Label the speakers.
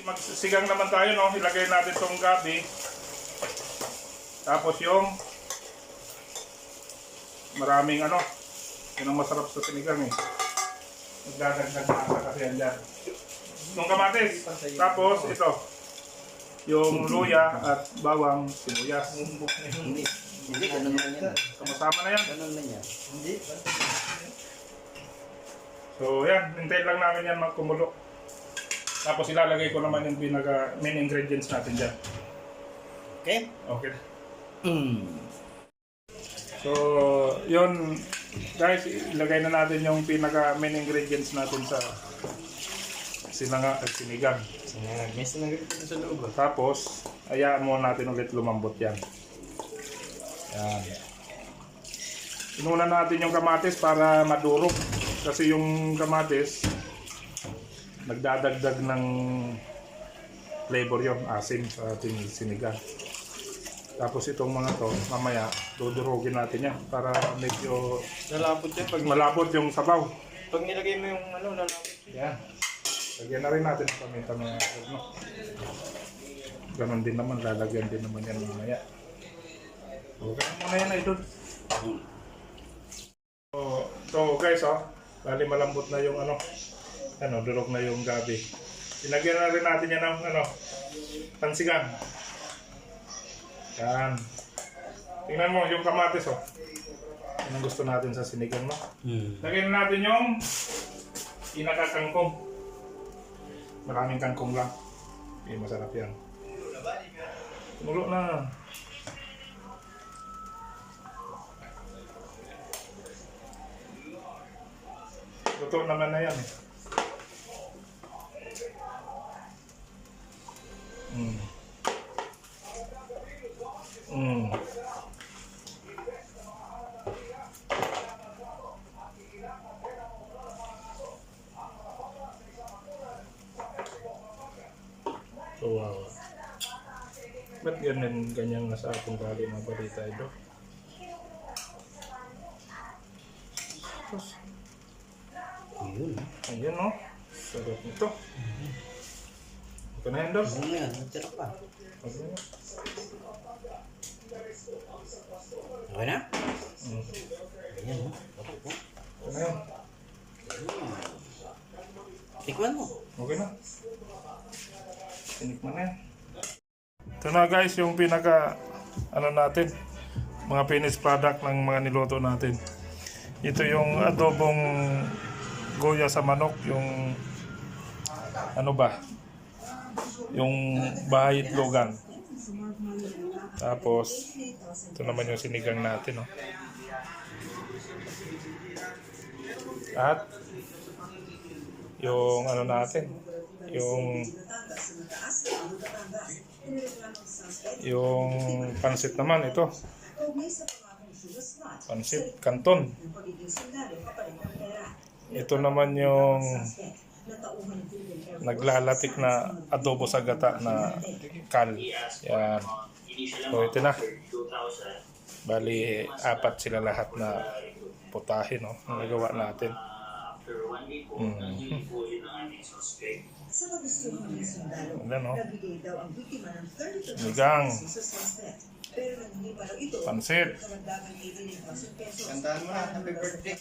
Speaker 1: Magsigang naman tayo, no? Ilagay natin tong gabi. Tapos yung maraming ano, yun ang masarap sa sinigang eh. Magdadagdag na kasi yan dyan. Yung kamatis. Tapos ito, yung luya at bawang sibuyas.
Speaker 2: Hindi, ganun man yan.
Speaker 1: Sama-sama na yan.
Speaker 2: Ganun man yan. Hindi.
Speaker 1: So yan, hintayin lang namin yan magkumulo. Tapos ilalagay ko naman yung pinaka main ingredients natin dyan.
Speaker 2: Okay?
Speaker 1: Okay. So, yun guys, ilagay na natin yung pinaka main ingredients natin sa sinanga at sinigang.
Speaker 2: May sinangag dito sa loob.
Speaker 1: Tapos, hayaan mo natin ulit lumambot yan. Yan. Inuna natin yung kamatis para madurog. Kasi yung kamatis, nagdadagdag ng flavor yung asim sa ating sinigang. Tapos itong mga to, mamaya dudurugin natin yan para medyo
Speaker 2: Lalapot yan pag
Speaker 1: malapot yung sabaw.
Speaker 2: Pag nilagay mo yung ano, lalapot.
Speaker 1: Yan. Lagyan na rin natin sa paminta mga no? Ganon din naman, lalagyan din naman yan mamaya. Okay muna yan ay doon. So guys, bali malambot na yung durog na yung gabi. Ilagyan na rin natin yan ng pansigang. Yan. Tingnan mo yung kamatis Yan ang gusto natin sa sinigang, no? Lagyan na natin yung pinaka-kangkong. Maraming kangkong lang. Masarap yan. Mulo na. Luto naman na yan eh. So, wow. Ba't ganyan nga sa ating bali ng balita ito? Ayun, no? Sarap nito. Ito na yan, Dok.
Speaker 2: Ano yan? Nagtira pa.
Speaker 1: Okay na.
Speaker 2: Okay na? Ayan, no?
Speaker 1: Ito na yan.
Speaker 2: Tikman mo.
Speaker 1: Okay na. Tinikman na yan. Ito na guys, yung pinaka natin, mga finished product ng mga niluto natin. Ito yung adobong goya sa manok, yung yung bahay itlogan. Tapos ito naman yung sinigang natin, at yung natin, yung pansit naman, ito pansit canton. Ito naman yung naglalatik na adobo sa gata na kal. Yan. So ito na. Bali, 4 sila lahat na putahe, no? Ang nagawa natin. Ayan, no? Sinigang. Pansit.
Speaker 2: Kantahan mo na. Happy birthday.